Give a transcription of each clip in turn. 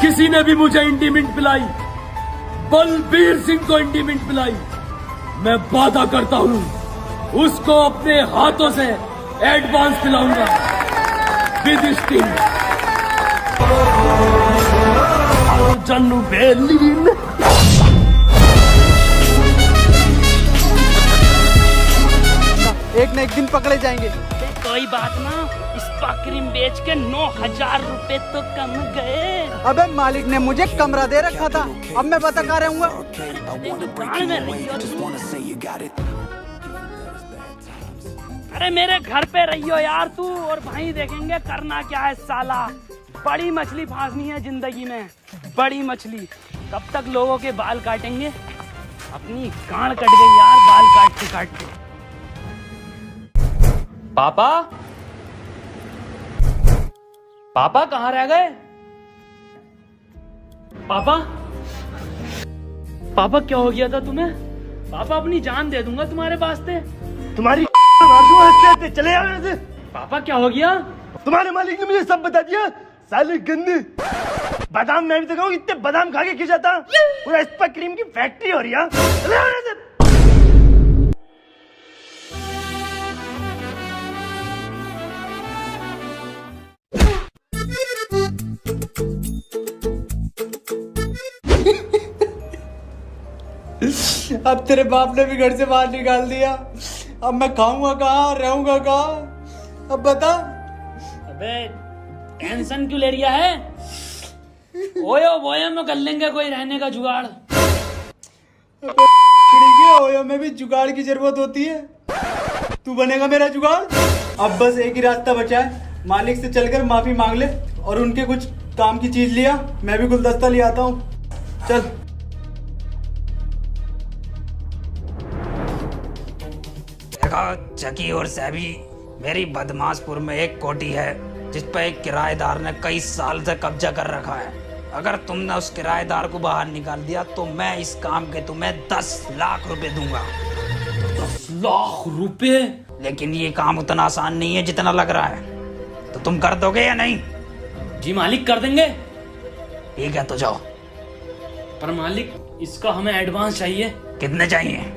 किसी ने भी मुझे इंटीमेंट पिलाई, बलबीर सिंह को इंटीमेंट पिलाई, मैं वादा करता हूं उसको अपने हाथों से एडवांस पिलाऊंगा विद स्टिंग। जन्नू बेलीन एक न एक दिन पकड़े जाएंगे। कोई बात ना, इस क्रीम बेच के 9,000 रुपए तो कम गए। अबे मालिक ने मुझे कमरा दे रखा था, अब मैं बता कहाँ रहूंगा। अरे मेरे घर पे रहियो यार तू, और भाई देखेंगे करना क्या है साला। बड़ी मछली फांसनी है जिंदगी में, बड़ी मछली। कब तक लोगों के बाल काटेंगे, अपनी गांड कट गई यार बाल काटते काटते। पापा पापा कहाँ रह गए? पापा पापा क्या हो गया था तुम्हें? पापा अपनी जान दे दूंगा तुम्हारे वास्ते। तुम्हारी मार दूंगा, चले आओ यहाँ से। पापा क्या हो गया? तुम्हारे मालिक ने मुझे सब बता दिया, साले गंदे। बादाम मैं भी तो कहूँ, इतने बादाम खा के क्यों जाता? पूरा स्पा क्रीम की फैक्ट्री हो रही है। चले आओ यहाँ से। अब तेरे बाप ने भी घर से बाहर निकाल दिया, अब मैं खाऊंगा कहाँ, रहूंगा कहाँ, अब बता। अबे टेंशन क्यों ले रिया है? ओयो बोयो में कर लेंगे कोई रहने का जुगाड़। ओयो में भी जुगाड़ की जरूरत होती है, तू बनेगा मेरा जुगाड़। अब बस एक ही रास्ता बचा है, मालिक से चलकर माफी मांग ले और उनके कुछ काम की चीज लिया, मैं भी गुलदस्ता ले आता हूँ, चल। चकी और सैबी, मेरी बदमाशपुर में एक कोठी है जिस पर एक किराएदार ने कई साल से कब्जा कर रखा है। अगर तुमने उस किराएदार को बाहर निकाल दिया तो मैं इस काम के तुम्हें 10 लाख रुपए दूंगा। 10 लाख रुपए? लेकिन ये काम उतना आसान नहीं है जितना लग रहा है, तो तुम कर दोगे या नहीं? जी मालिक कर देंगे। ठीक है तो जाओ। पर मालिक इसका हमें एडवांस चाहिए। कितने चाहिए?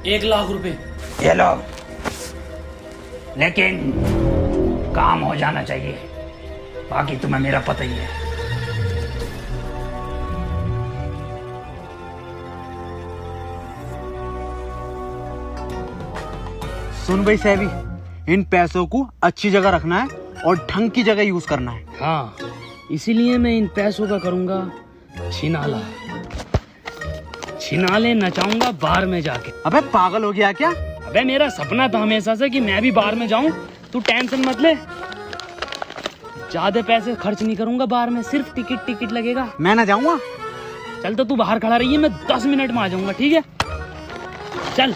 1 लाख रुपए। ये लो, लेकिन काम हो जाना चाहिए, बाकी तुम्हें मेरा पता ही है। सुन भाई सैबी, इन पैसों को अच्छी जगह रखना है और ढंग की जगह यूज करना है। हाँ, इसीलिए मैं इन पैसों का करूंगा छिनाला। छिनाले नचाऊंगा बार में जाके। अबे पागल हो गया क्या? अबे मेरा सपना था हमेशा से कि मैं भी बार में जाऊं। तू टेंशन मत ले, ज्यादा पैसे खर्च नहीं करूंगा बार में, सिर्फ टिकट लगेगा। मैं ना जाऊंगा? चल तो तू बाहर खड़ा रही है, मैं 10 मिनट में आ जाऊंगा, ठीक है? चल।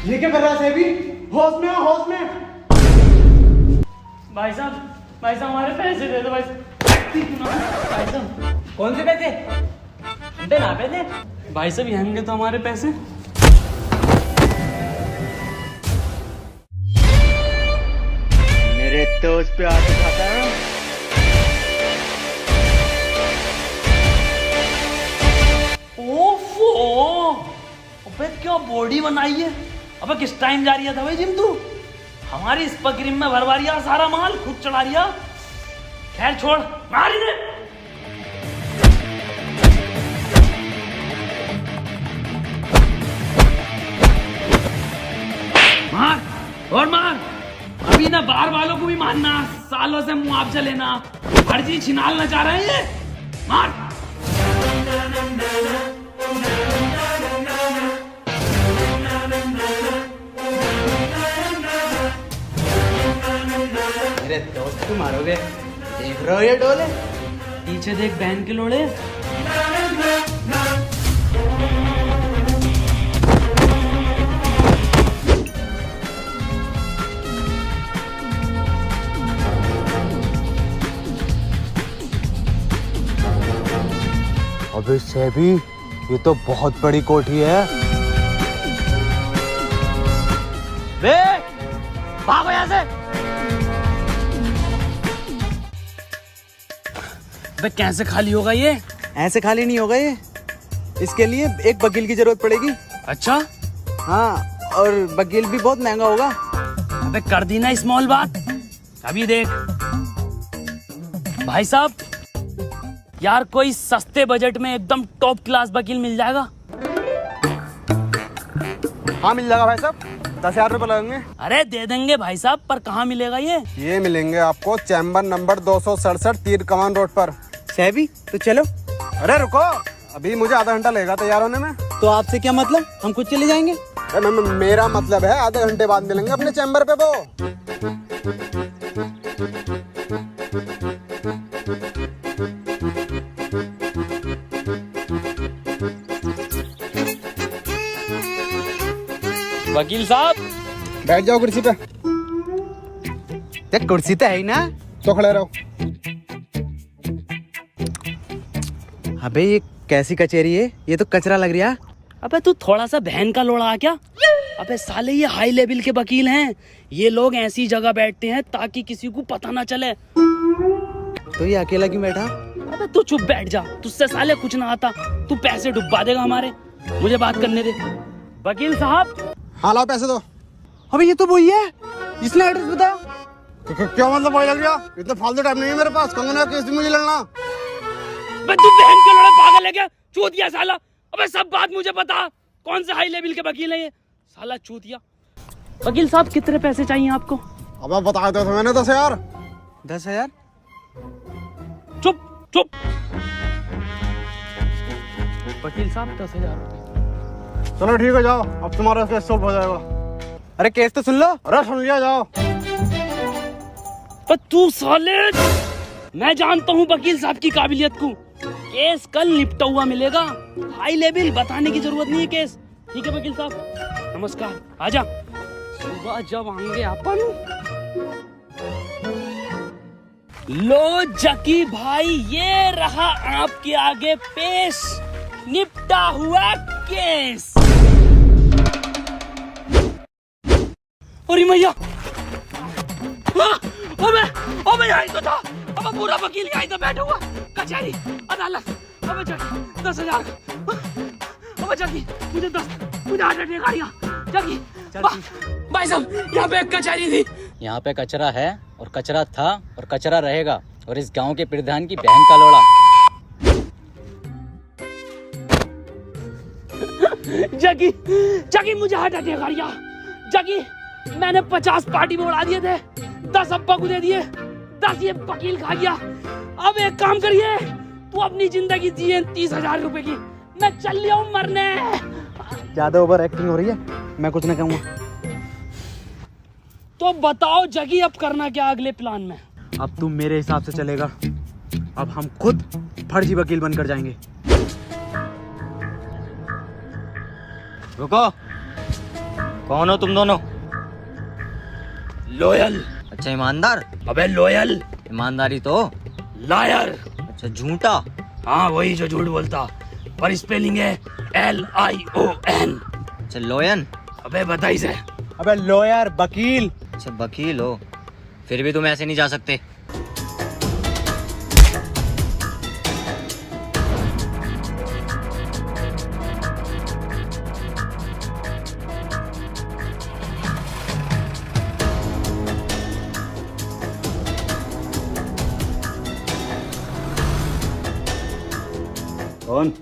ये क्या कर रहा है सैबी? होश में, होश में। भाई साहब हमारे पैसे दे दो भाई साहब। कौन से पैसे? दे ना पे दे। भाई साहब यहाँ होंगे तो हमारे पैसे। मेरे दोस्त पे हाथ उठाता है। ओफो, अबे क्या बॉडी बनाई है। अबे किस टाइम जा रही है भाई जिम तू? हमारी इस क्रीम में भरवा रिया सारा माल, खुद चढ़ा रिया। खैर छोड़, मार इन्हें। मार और मार। अभी ना बाहर वालों को भी मारना, सालों से मुआवजा लेना, हर चीज छिनालना चाह रहे हैं ये। मार। मेरे दोस्त को मारोगे? देख रहे हो ये डोले? पीछे देख बहन के लोड़े। अबे सैबी, ये तो बहुत बड़ी कोठी है। बे भागो यहाँ से। बे कैसे खाली होगा ये? ऐसे खाली नहीं होगा ये, इसके लिए एक वकील की जरूरत पड़ेगी। अच्छा, हाँ, और वकील भी बहुत महंगा होगा। अबे कर दी ना स्मॉल बात। अभी देख भाई साहब, यार कोई सस्ते बजट में एकदम टॉप क्लास वकील मिल जाएगा? हाँ मिल जाएगा भाई साहब, 10,000 रुपए लगेंगे। अरे दे देंगे भाई साहब, पर कहाँ मिलेगा ये? ये मिलेंगे आपको चैम्बर नंबर 267 तीर कमान रोड पर। सैबी तो चलो। अरे रुको, अभी मुझे आधा घंटा लगेगा तैयार होने में। तो आपसे क्या मतलब, हम खुद चले जाएंगे? मेरा मतलब है आधे घंटे बाद मिलेंगे अपने चैम्बर पे। वो वकील साहब बैठ जाओ कुर्सी पे। देख कुर्सी तो है ही ना। तो खड़े रहो। अबे ये कैसी कचेरी है, ये तो कचरा लग रहा है। अबे तू थोड़ा सा बहन का लोड़ा आ क्या? अबे साले ये हाई लेवल के वकील हैं। ये लोग ऐसी जगह बैठते हैं ताकि किसी को पता ना चले। तो ये अकेला क्यों बैठा? अबे तू चुप बैठ जा, तुझसे साले कुछ ना आता। तू पैसे डुबा देगा हमारे। मुझे बात करने दे। वकील साहब। हाँ लाओ पैसे दो। अबे ये तो वही है, इसने एड्रेस बताया। क्या मतलब वही लग गया? इतना फालतू टाइम नहीं है मेरे पास, कंगना केस भी मुझे लड़ना। बे तू बहन के लोड़ा पागल है क्या? चूतिया साला। अबे सब बात मुझे बता, कौन से हाई लेवल के वकील है ये? साला चूतिया। वकील साहब कितने पैसे चाहिए आपको? अब बता दो मैंने 10,000। 10,000? चुप चुप। वकील साहब 10,000। चलो ठीक है, जाओ, अब तुम्हारा केस सॉल्व हो जाएगा। अरे केस तो सुन लो। अरे सुन लिया, जाओ। पर तू साले, मैं जानता हूँ वकील साहब की काबिलियत को। केस कल निपटा हुआ मिलेगा। हाई लेवल बताने की जरूरत नहीं है केस। ठीक है वकील साहब, नमस्कार। आजा, सुबह जब आएंगे अपन। लो जकी भाई, ये रहा आपके आगे पेश निपटा हुआ केस। अरे मैया, अबे यही तो था। अब पूरा वकील यही तो बैठा हुआ। कचहरी, अदालत। अबे जगी 10,000। अबे जगी मुझे 8 गाड़ियाँ। जगी भाई साहब, यहाँ पे एक कचहरी थी। यहाँ पे कचरा है और कचरा था और कचरा रहेगा, और इस गांव के प्रधान की बहन का लोड़ा। जगी जगी मुझे 8 गाड़ियाँ। जगी मैंने 50 पार्टी में उड़ा दिए थे, 10 अब्बा को दे दिए, 10 ये वकील खा गया। अब एक काम करिए, तू अपनी जिंदगी जिए 30,000 रुपए की। मैं चल लिया हूँ मरने। ज्यादा ओवर एक्टिंग हो रही है, मैं कुछ नहीं कहूँगा। तो बताओ जगी, अब करना क्या अगले प्लान में? अब तुम मेरे हिसाब से चलेगा। अब हम खुद फर्जी वकील बनकर जाएंगे। रुको, कौन हो तुम दोनों? लॉयल। अच्छा ईमानदार? अबे लॉयल। ईमानदारी तो। लायर। अच्छा झूठा? हाँ वही जो झूठ बोलता। पर स्पेलिंग है LION। अच्छा लोयन। अबे बता इसे। अबे लॉयर वकील। अच्छा वकील हो, फिर भी तुम ऐसे नहीं जा सकते। कौन?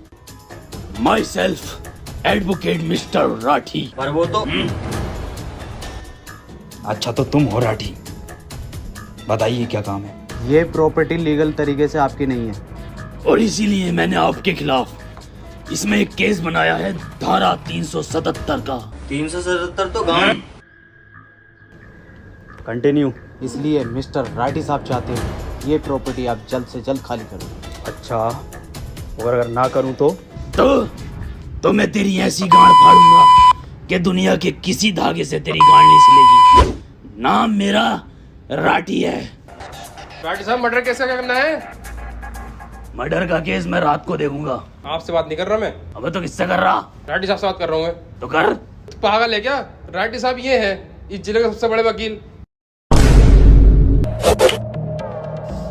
My self advocate mister Rathi. पर वो तो अच्छा तो तुम हो राठी, बताइए क्या काम है? ये प्रॉपर्टी लीगल तरीके से आपकी नहीं है और इसीलिए मैंने आपके खिलाफ इसमें एक केस बनाया है, धारा 377 का। 377 तो गाँव। कंटिन्यू। इसलिए मिस्टर राठी साहब चाहते हैं ये प्रॉपर्टी आप जल्द से जल्द खाली करो। अच्छा, और अगर ना करूं तो मैं तेरी ऐसी गांड फाड़ूंगा कि दुनिया के किसी धागे से तेरी गांड नहीं सिलेगी। नाम मेरा राठी है। राठी साहब मर्डर केस का क्या करना है? मर्डर का केस मैं रात को देखूंगा। आपसे बात नहीं कर रहा मैं, अबे तो किससे कर रहा? राठी साहब से बात कर रहा हूँ मैं। तो कर। पागल है क्या? राठी साहब ये है इस जिले के सबसे बड़े वकील।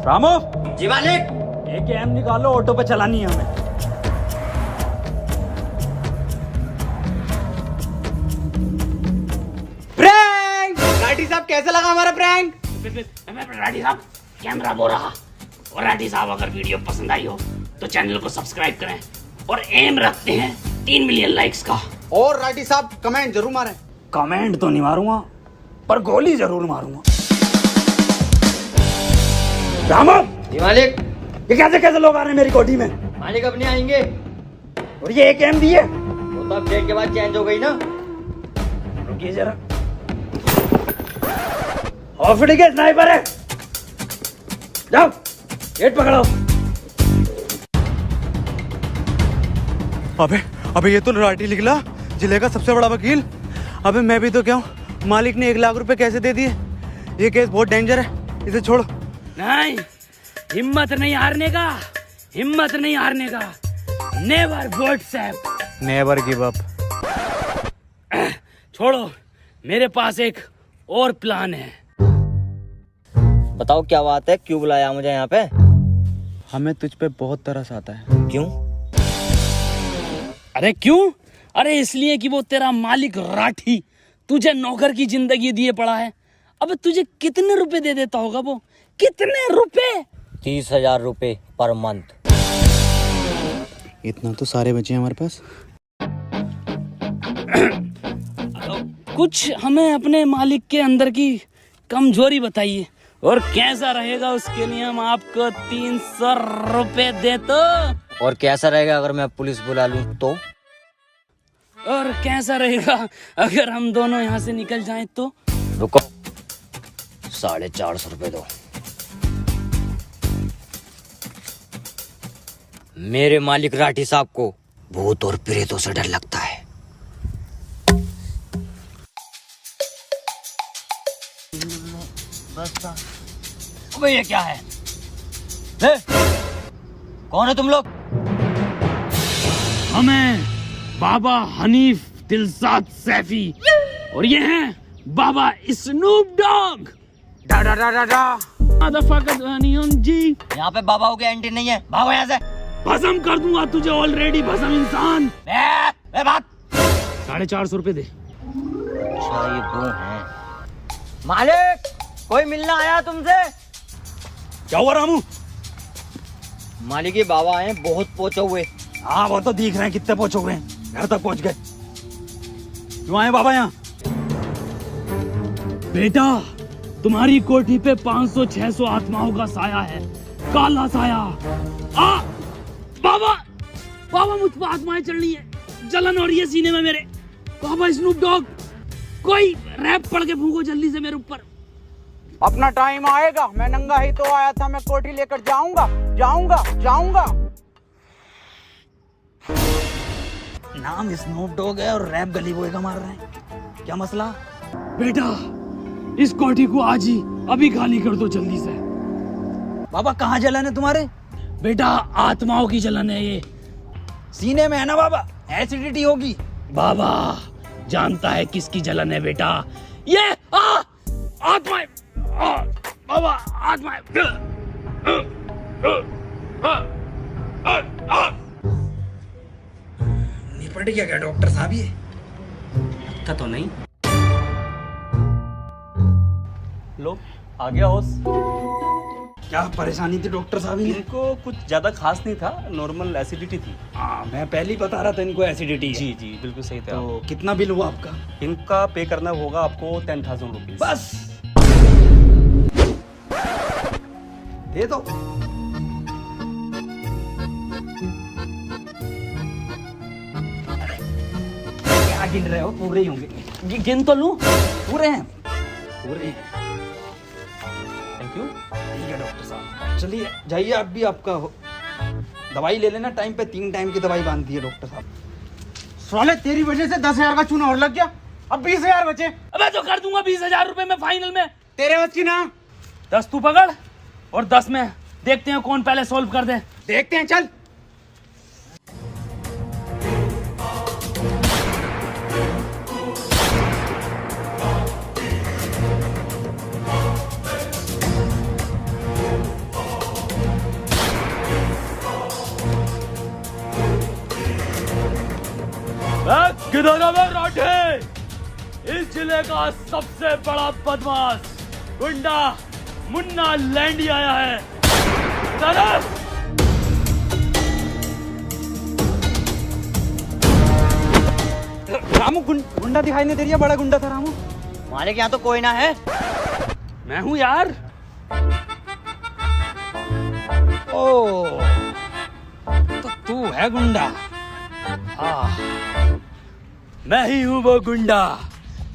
रामो, जी मालिक। एक एम निकालो, ऑटो पे चलानी है हमें। प्रैंक! राठी साहब कैसा लगा हमारा प्रैंक? राठी साहब कैमरा बोल रहा। और राठी साहब अगर वीडियो पसंद आई हो तो चैनल को सब्सक्राइब करें और एम रखते हैं 3 मिलियन लाइक्स का। और राठी साहब कमेंट जरूर मारें। कमेंट तो नहीं मारूंगा पर गोली जरूर मारूंगा। रामो, जी मालिक। ये कैसे कैसे लोग आ रहे हैं मेरी कोठी में? मालिक अब नहीं आएंगे। और ये एक एम दी है। वो तो अपडेट के बाद चेंज हो गई ना। रुकिए जरा। ऑफिस के स्नाइपर है। जाओ गेट पकड़ो। अबे ये तो राठी निकला, जिले का सबसे बड़ा वकील। अबे मैं भी तो क्या हूँ, मालिक ने 1 लाख रुपए कैसे दे दिए? ये केस बहुत डेंजर है, इसे छोड़ो। नहीं, हिम्मत नहीं हारने का, हिम्मत नहीं हारने का। Never WhatsApp, never give up. छोड़ो, मेरे पास एक और प्लान है। बताओ क्या बात है, क्यों बुलाया मुझे यहाँ पे? हमें तुझ पे बहुत तरस आता है। क्यों? अरे क्यों? अरे इसलिए कि वो तेरा मालिक राठी तुझे नौकर की जिंदगी दिए पड़ा है। अब तुझे कितने रुपए दे देता होगा वो? कितने रुपए? 30,000 रुपए पर मंथ। इतना तो सारे बचे हैं हमारे पास। कुछ हमें अपने मालिक के अंदर की कमजोरी बताइए और कैसा रहेगा उसके लिए हम आपको 300 रुपए दे तो। और कैसा रहेगा अगर मैं पुलिस बुला लूं तो? और कैसा रहेगा अगर हम दोनों यहाँ से निकल जाएं तो? रुको, 450 रुपए दो। मेरे मालिक राठी साहब को भूत और प्रेतों से डर लगता है। अबे ये क्या है? कौन है तुम लोग? हमें बाबा हनीफ दिलसाद सैफी और ये हैं बाबा स्नूप डॉग। डा डा डा डा डा जी। यहाँ पे बाबाओं की एंट्री नहीं है, भागो यहाँ से। भस्म कर दूंगा तुझे ऑलरेडी भस्म इंसान। बात 450 रुपए दे। अच्छा ये वो है। मालिक, कोई मिलना आया तुमसे? क्या हुआ रामू? मालिक ये बाबा आए बहुत पहुंचे हुए। हाँ वो तो दिख रहे हैं, कितने पहुंचे हुए हैं, घर तक पहुंच गए। क्यों आए बाबा यहाँ? बेटा तुम्हारी कोठी पे 500-600 आत्माओं का साया है, काला साया। बाबा बाबा मुझ पर आत्माएं चढ़ रही है, जलन हो रही है सीने में मेरे। बाबा स्नूप डॉग, कोई रैप पढ़ के फूंको जल्दी से मेरे ऊपर। अपना टाइम आएगा, मैं नंगा ही तो आया था, मैं कोठी लेकर जाऊंगा जाऊंगा जाऊंगा। नाम स्नूप डॉग है और रैप गली बॉय का मार रहे हैं, क्या मसला? बेटा इस कोठी को आज ही अभी खाली कर दो जल्दी से। बाबा कहाँ जलन है तुम्हारे? बेटा आत्माओं की जलन है ये, सीने में है ना बाबा, एसिडिटी होगी। बाबा जानता है किसकी जलन है बेटा। ये आत्मा बाबा आत्मा निपट गया क्या डॉक्टर साहब? ये का तो नहीं। लो आ गया होश। क्या परेशानी थी डॉक्टर साहब? इनको कुछ ज्यादा खास नहीं था, नॉर्मल एसिडिटी थी। मैं पहले ही बता रहा था इनको एसिडिटी है। जी जी बिल्कुल सही था। तो कितना बिल हुआ आपका? इनका पे करना होगा आपको 10,000 रुपीज। बस दे दो। क्या गिन रहे हो? पूरे ही होंगे। गिन तो लूं। पूरे हैं। पूरे थैंक यू। ठीक है डॉक्टर साहब, चलिए जाइए आप भी। आपका दवाई ले लेना टाइम पे, 3 टाइम की दवाई बांध दी है डॉक्टर साहब। साले तेरी वजह से 10,000 का चूना और लग गया, अब 20,000 बचे। अबे तो कर दूंगा 20,000 रुपए में फाइनल में। तेरे बस की ना। 10 तू पकड़ और 10 में देखते हैं कौन पहले सोल्व कर दे। देखते हैं, चल। किधर है बे राठे? इस जिले का सबसे बड़ा बदमाश गुंडा मुन्ना लैंडी आया है। इधर आ। रामू गुंडा दिखाई नहीं दे रही है? बड़ा गुंडा था रामू। मालिक यहाँ तो कोई ना है। मैं हूं यार। ओ तो तू है गुंडा? मैं ही हूं वो गुंडा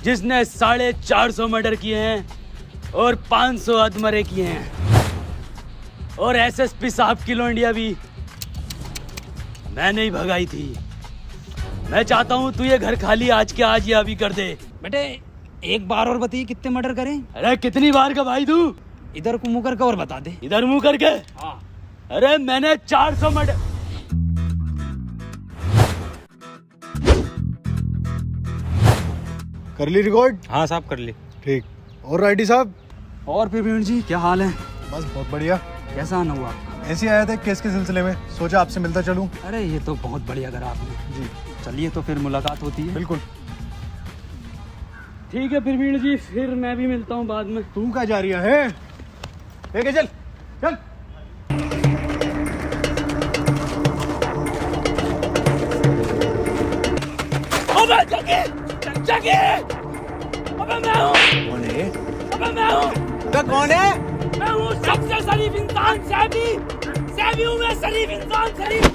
जिसने 450 मर्डर किए हैं और 500 अधमरे किए हैं। और एसएसपी साहब की लोंडिया भी मैंने ही भगाई थी। मैं चाहता हूं तू ये घर खाली आज के आज ये अभी कर दे। बेटे एक बार और बताइए कितने मर्डर करें? अरे कितनी बार का भाई तू? इधर को मुंह करके और बता दे। इधर मुंह करके? अरे मैंने 400 मर्डर। कर ली रिकॉर्ड? हाँ साहब कर ली। ठीक। और राइटी साहब? और प्रवीण जी क्या हाल है? बस बहुत बढ़िया। कैसा आना हुआ आपका? ऐसे आया था केस के सिलसिले में, सोचा आपसे मिलता चलूं। अरे ये तो बहुत बढ़िया करा आपने जी। चलिए तो फिर मुलाकात होती है। बिल्कुल। ठीक है प्रवीण जी, फिर मैं भी मिलता हूँ बाद में। तू क्या जा रही है? लेके चल चल। अबे जगे जगे। अबे मैं हूँ। कौन है? अबे मैं हूँ। तो कौन है? मैं हूँ सबसे शरीफ इंसान, सैबी हूँ मैं, शरीफ इंसान, शरीफ।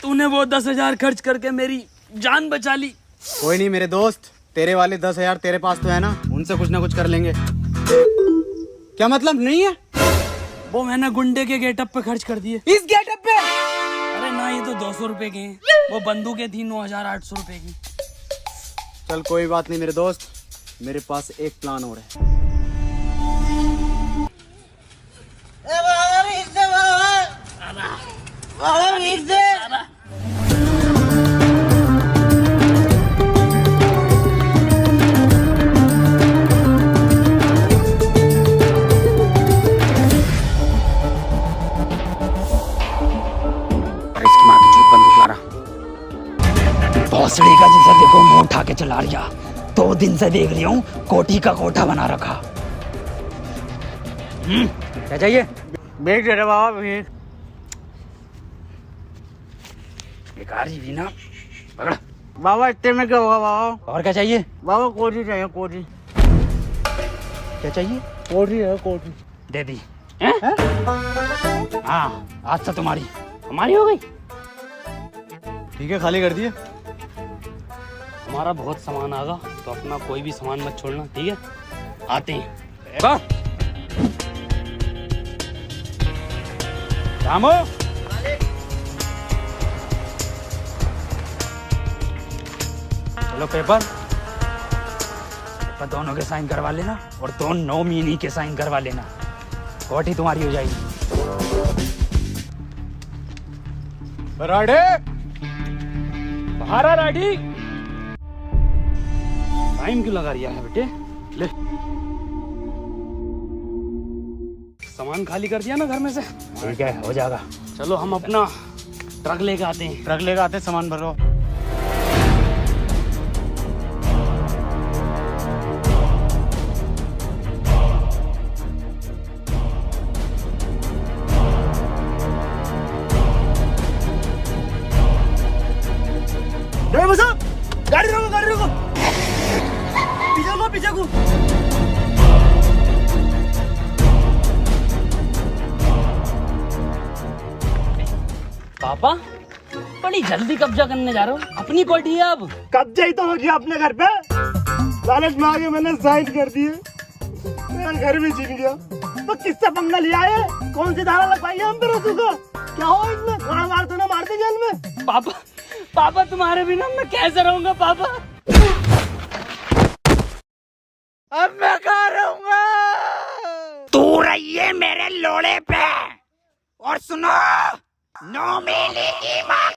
तूने वो 10,000 खर्च करके मेरी जान बचा ली। कोई नहीं मेरे दोस्त, तेरे वाले 10,000 तेरे पास तो है ना, उनसे कुछ ना कुछ कर लेंगे। क्या मतलब नहीं है? वो मैंने गुंडे के गेटअप पे खर्च कर दिए। इस गेटअप पे? अरे ना, ये तो 200 रुपए के हैं। वो बंदूकें थी 9,800 रुपए की। चल कोई बात नहीं मेरे दोस्त, मेरे पास एक प्लान और है। इसकी माँ की चूत बंदूक ला रहा। भोसड़ी का जैसा देखो मुंह उठा के चला रहा। 2 दिन से देख रही हूँ, कोठी का कोठा बना रखा। क्या चाहिए? भेज दे रहे बाबा, भेज। बेकार ही ना। पकड़। बाबा इतने में क्या होगा बाबा? और क्या चाहिए? बाबा कोठी चाहिए, कोठी। क्या चाहिए? कोठी है, कोठी। दे दी। हाँ आज से तुम्हारी। हमारी हो गई। ठीक है, खाली कर दिए। हमारा बहुत सामान आगा, तो अपना कोई भी सामान मत छोड़ना, ठीक है? आते हैं। रामो चलो पेपर दोनों के साइन करवा लेना और 2 नॉमिनी के साइन करवा लेना। कोठी तुम्हारी हो जाएगी। बराड़े हारा राठी टाइम क्यों लगा रिया है बेटे? ले सामान खाली कर दिया ना घर में से? ठीक है, हो जाएगा। चलो हम अपना ट्रक लेके आते हैं। ट्रक लेकर आते सामान भरो। ड्राइवर साहब, गाड़ी रोको, गाड़ी रोको, पीछे को, पीछे को। पापा बड़ी जल्दी कब्जा करने जा रहे हो, अपनी कोठी है अब। कब्जा ही तो हो गया अपने घर पे। लालच में आगे मैंने साइन कर दिए, मेरा घर भी छीन गया। तो किससे पंगा लिया है? कौन सी धारा लगवाई है हम पे रसू का? क्या हो इसमें? थोड़ा मार तो ना मार दे जेल में। पापा पापा तुम्हारे बिना मैं कैसे रहूंगा पापा? अब मैं कहाँ रहूंगा? तू रहिए मेरे लोड़े पे और सुनो, 9 मिली की मांग